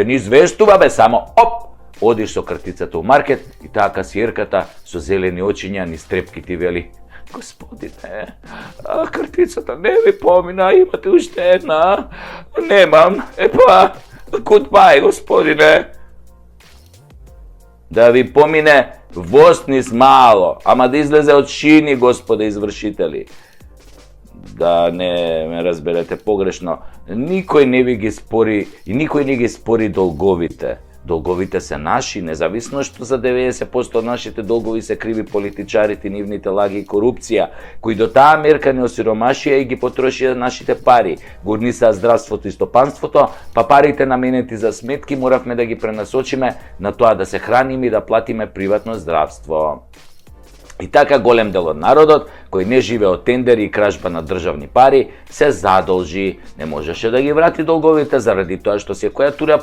Не известува бе, само оп, одиш со картицата у маркет и таа касиерката со зелени очиња низ трепки ти вели: "Господине, картицата не ви помина, имате уште една?" "Немам." "Епа, goodbye, господине." Да ви помине воснис мало, ама да излезе од шини, господе извршители. Да не ме разберете погрешно, никој не ви ги спори и никој не ги спори долговите. Долговите се наши, независно што за 90% од нашите долгови се криви политичарите, нивните лаги и корупција, кои до таа мерка не осиромашија и ги потрошија нашите пари. Гурнисаа здравството и стопанството, па парите наменети за сметки моравме да ги пренасочиме на тоа да се храниме и да платиме приватно здравство. И така голем дел од народот, кој не живее од тендери и кражба на државни пари, се задолжи, не можеше да ги врати долговите заради тоа што секоја тура